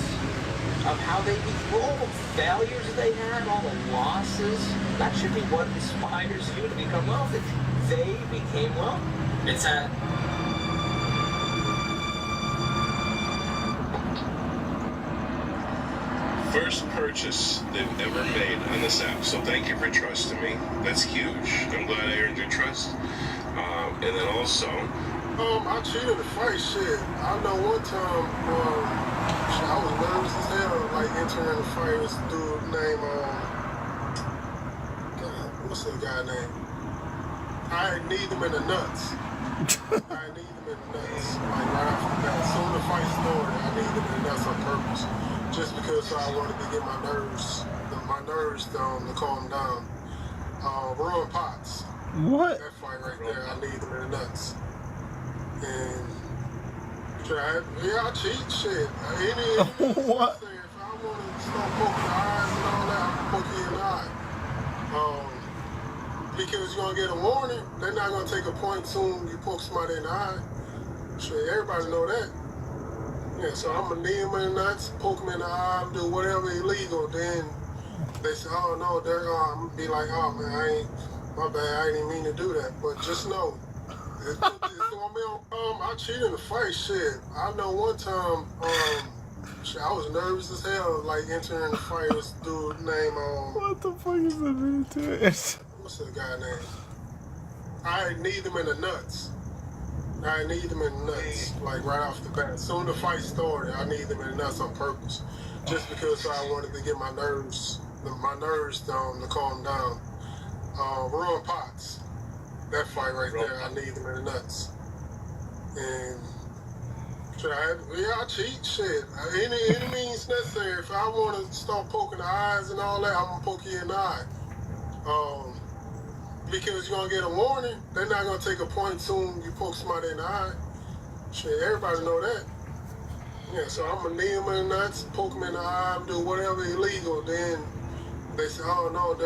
of how they became, all the failures they had, all the losses. That should be what inspires you to become wealthy. They became wealthy. It's a... First purchase they've ever made on this app, so thank you for trusting me. That's huge. I'm glad I earned your trust. And then also... I cheated the fight, shit. I know one time, I was nervous as hell, like, entering the fight. This dude named, God, what's that guy name? I need him in the nuts. I need him in the nuts. Like, right off the bat. Soon the fight started, I need him in the nuts on purpose. Just because I wanted to get my nerves down, to calm down. Ron Potts. What? That fight right there, I need him in the nuts. And I cheat, shit. What? If I want to start poking the eyes and all that, I'm gonna poke you in the eye. Because you're gonna get a warning, they're not gonna take a point soon you poke somebody in the eye. Shit, everybody know that. Yeah, so I'm gonna knee them in the nuts, poke them in the eye, do whatever illegal. Then they say, oh no, I'm gonna be like, oh man, my bad, I didn't mean to do that. But just know. I cheated in the fight, shit. I know one time, I was nervous as hell, like entering the fight. This dude named, what the fuck is the military? What's that guy name? I need him in the nuts. I need him in the nuts, like right off the bat. Soon the fight started, I need him in the nuts on purpose. Just because I wanted to get my nerves down, to calm down. Ron Potts. That fight right there, I need him in the nuts. And I cheat, shit. Any means necessary. If I want to start poking the eyes and all that, I'm gonna poke you in the eye. Because you're gonna get a warning, they're not gonna take a point soon you poke somebody in the eye. Shit, everybody know that. Yeah, so I'm gonna knee them in the nuts, poke them in the eye, do whatever illegal. Then they say, oh no, I'm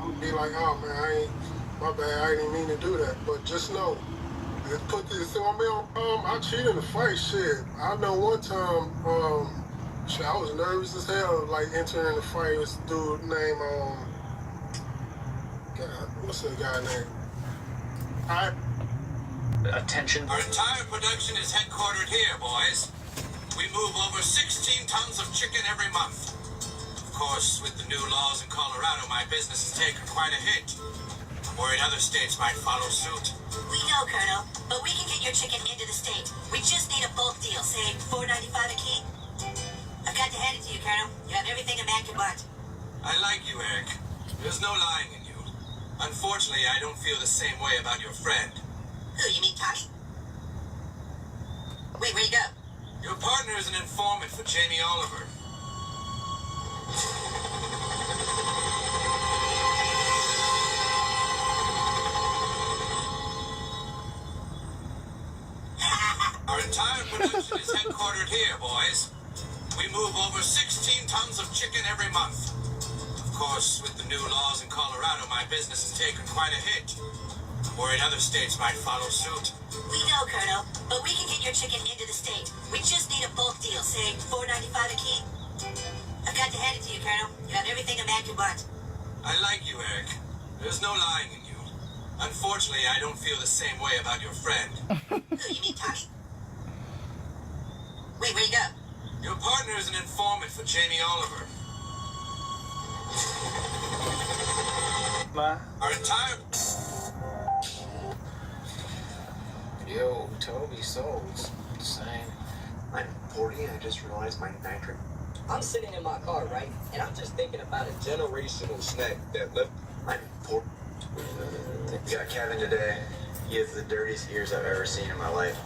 gonna be like, oh man, my bad, I didn't mean to do that. But just know, put this on me. I cheated in the fight, shit. I know one time, I was nervous as hell, like entering the fight. This dude named, God, what's that guy name? Attention. Our entire production is headquartered here, boys. We move over 16 tons of chicken every month. Of course, with the new laws in Colorado, my business has taken quite a hit. I'm worried other states might follow suit. We know, Colonel, but we can get your chicken into the state. We just need a bulk deal, say $4.95 a key. I've got to hand it to you, Colonel. You have everything a man can want. I like you, Eric. There's no lying in you. Unfortunately, I don't feel the same way about your friend. Who, you mean Tommy? Wait, where'd he go? Your partner is an informant for Jamie Oliver. Our entire production is headquartered here, boys. We move over 16 tons of chicken every month. Of course, with the new laws in Colorado, my business has taken quite a hit. Worried other states might follow suit. We know, Colonel, but we can get your chicken into the state. We just need a bulk deal, say $4.95 a key. I've got to hand it to you, Colonel. You have everything a man can want. I like you, Eric. There's no lying in you. Unfortunately, I don't feel the same way about your friend. Who, you mean Tommy? Wait, where'd he go? Your partner is an informant for Jamie Oliver. Our entire... Yo, Toby Souls. Same. I'm 40 and I just realized my nitric. I'm sitting in my car, right? And I'm just thinking about a generational snack that left. I'm 40. We got Kevin today. He has the dirtiest ears I've ever seen in my life.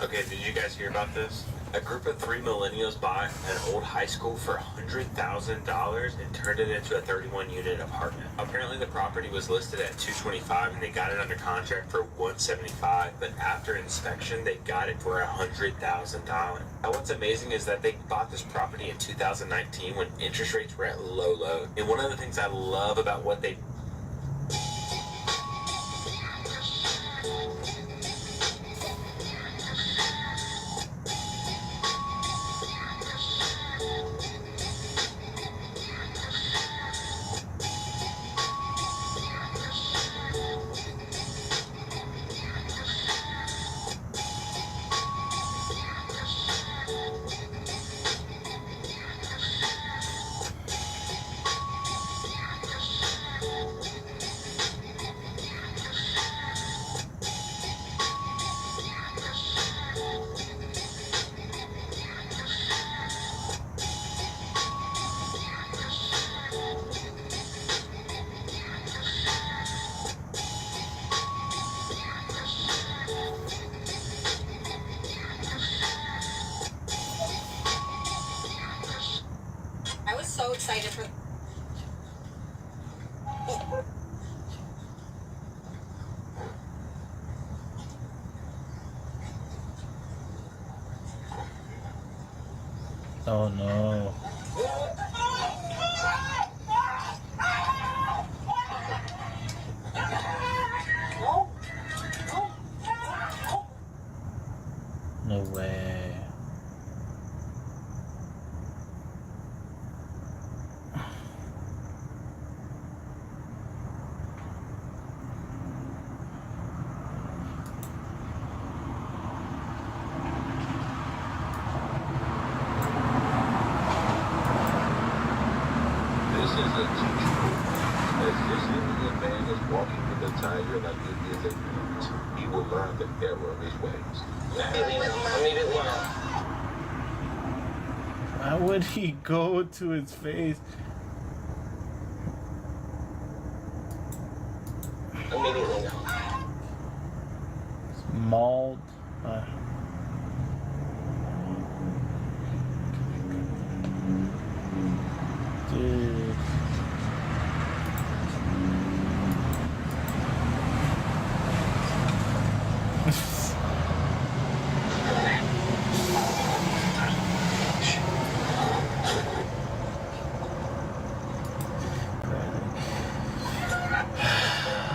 Okay, did you guys hear about this? A group of 3 millennials bought an old high school for $100,000 and turned it into a 31-unit apartment. Apparently the property was listed at $225 and they got it under contract for $175, but after inspection they got it for $100,000. Now what's amazing is that they bought this property in 2019 when interest rates were at low. And one of the things I love about what they so excited for... Oh no. No way. Why would he go to his face? Immediately. Mauled. Dude.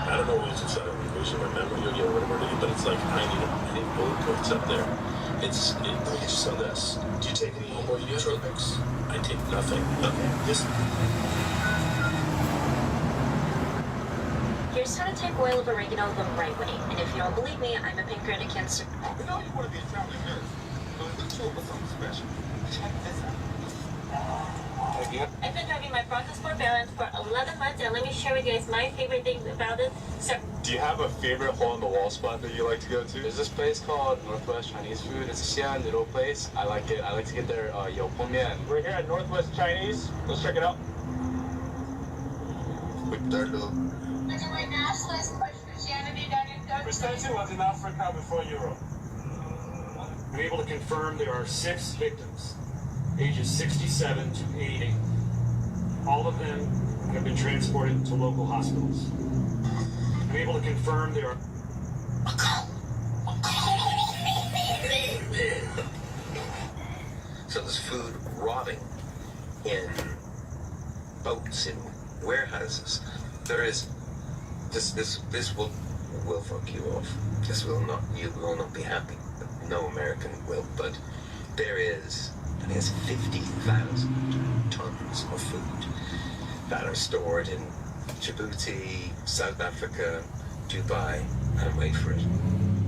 I don't know what it's inside of me, losing my memory or whatever it is, but it's like I need bullet points up there. Let me get you some of this. Do you take any nootropics? I take nothing. Okay, this. Here's how to take oil of oregano the right way. And if you don't believe me, I'm a pancreatic cancer. You know you want to be a traveling nurse, so it looks like something special. Check this out. I've been driving my process for balance for 11 months, and let me share with you guys my favorite things about it. So, do you have a favorite hole-in-the-wall spot that you like to go to? There's this place called Northwest Chinese Food. It's a Xi'an noodle place. I like it. I like to get their mian. We're here at Northwest Chinese. Let's check it out. Precisely was in Africa before Europe. We're able to confirm there are 6 victims, ages 67 to 80. All of them have been transported to local hospitals. I'm able to confirm there are... So this food rotting in boats, in warehouses. There is this will fuck you off. This will not, you will not be happy. No American will, but there is, I think it's 50,000 tons of food that are stored in Djibouti, South Africa, Dubai, and wait for it,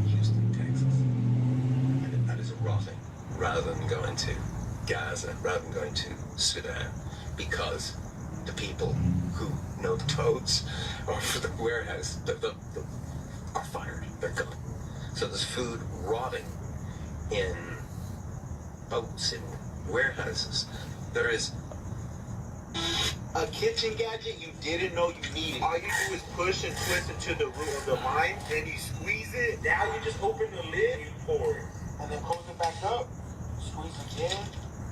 Houston, Texas. And that is rotting rather than going to Gaza, rather than going to Sudan, because the people who know the codes or for the warehouse are fired. They're gone. So there's food rotting in boats, in warehouses. There is a kitchen gadget you didn't know you needed. All you do is push and twist into the root of the lime, then you squeeze it. Now you just open the lid, you pour it, and then close it back up. Squeeze again.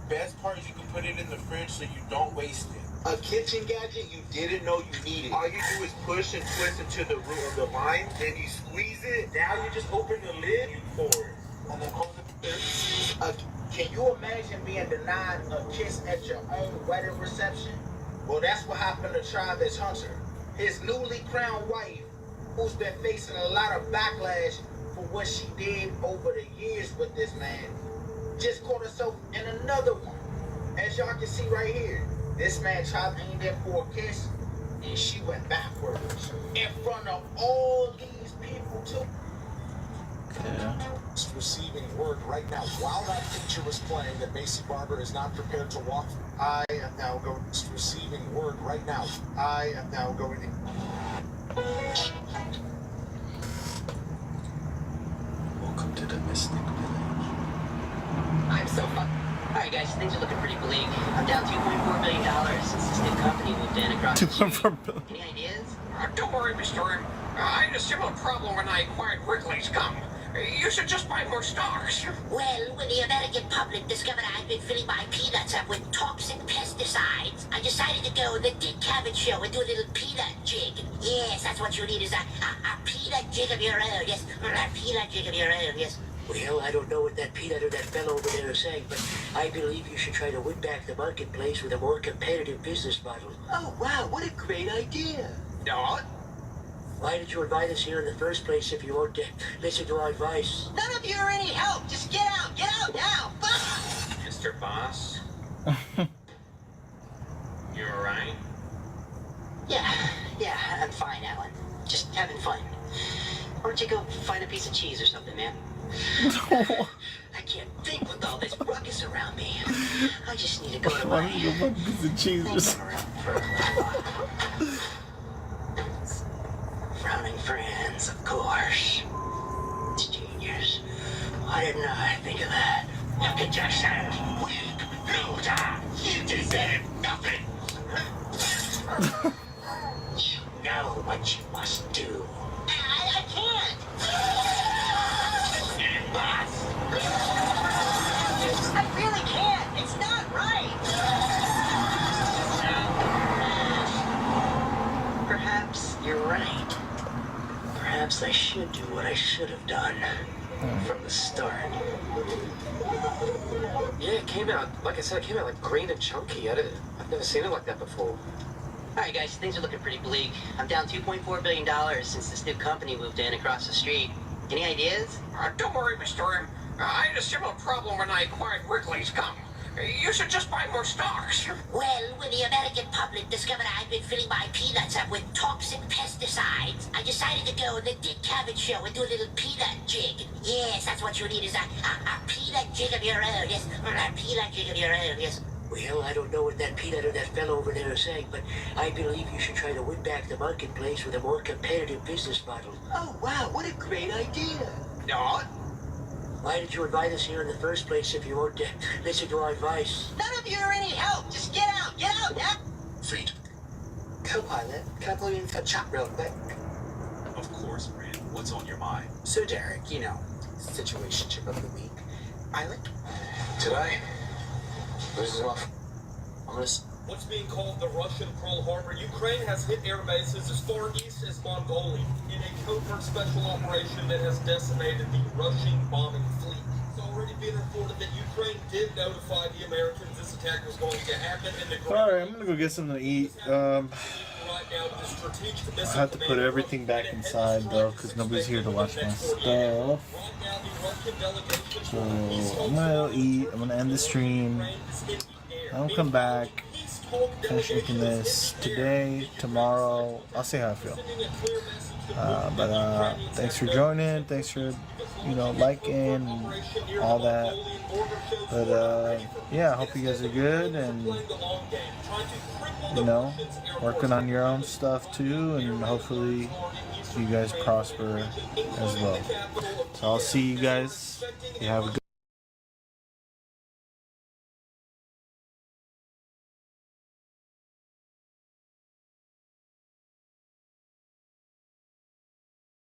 Best part is you can put it in the fridge so you don't waste it. A kitchen gadget you didn't know you needed. All you do is push and twist into the root of the lime, then you squeeze it. Now you just open the lid, you pour it, and then close it. Can you imagine being denied a kiss at your own wedding reception? Well, that's what happened to Travis Hunter. His newly crowned wife, who's been facing a lot of backlash for what she did over the years with this man, just caught herself in another one. As y'all can see right here, this man tried to aim there for a kiss, and she went backwards. In front of all these people, too. Receiving word right now while that picture is playing that Macy Barber is not prepared to walk. I am now going. Receiving word right now. I am now going. Welcome to the Mystic Village. I'm so fucked. Alright guys, things are looking pretty bleak. I'm down $2.4 billion since this new company moved in across the street. Any ideas? Don't worry, Mr. M. I had a similar problem when I acquired Wrigley's gum. You should just buy more stocks. Well, when the American public discovered I'd been filling my peanuts up with toxic pesticides, I decided to go on the Dick Cavett show and do a little peanut jig. Yes, that's what you need is a peanut jig of your own. Yes, a peanut jig of your own. Yes. Well, I don't know what that peanut or that fellow over there is saying, but I believe you should try to win back the marketplace with a more competitive business model. Oh, wow, what a great idea. No. Why did you invite us here in the first place if you won't listen to our advice? None of you are any help. Just get out now. Mr. Boss? You alright? Yeah, I'm fine, Alan. Just having fun. Why don't you go find a piece of cheese or something, man? I can't think with all this ruckus around me. I just need to go to my... Why don't you go find a piece of cheese or something? Frowning friends, of course. It's genius. Why didn't I think of that? Look at yourself, weak loser. You deserve nothing. You know what you must do. I can't. I really can't. It's not right. Perhaps you're right. Perhaps I should do what I should have done from the start. Yeah, it came out, like I said, it came out like green and chunky. I've never seen it like that before. Alright guys, things are looking pretty bleak. I'm down $2.4 billion since this new company moved in across the street. Any ideas? Don't worry, Mr. M. I had a similar problem when I acquired Wrigley's gum. You should just buy more stocks. Well, when the American public discovered I'd been filling my peanuts up with toxic pesticides, I decided to go on the Dick Cavett show and do a little peanut jig. Yes, that's what you need is a peanut jig of your own. Yes, a peanut jig of your own. Yes. Well, I don't know what that peanut or that fellow over there is saying, but I believe you should try to win back the marketplace with a more competitive business model. Oh, wow, what a great idea. No. Why did you invite us here in the first place if you won't listen to our advice? None of you are any help. Just get out now. Feet. Co-pilot, can I blow you in a chat real quick? Of course, Brand. What's on your mind? So, Derek, you know, situationship of the week. Pilot? Today? This is off. What's being called the Russian Pearl Harbor, Ukraine has hit air bases as far east as Mongolia in a covert special operation that has decimated the Russian bombing fleet. already been reported that Ukraine did notify the Americans this attack was going to happen. Alright, I'm gonna go get something to eat. I have to put everything back inside though, because nobody's here to watch my stuff. So I'm gonna eat. I'm gonna end the stream. I'll come back, finish making this today, tomorrow. I'll see how I feel. But thanks for joining. Thanks for liking and all that. But yeah, I hope you guys are good and working on your own stuff too, and hopefully you guys prosper as well. So I'll see you guys. You have a good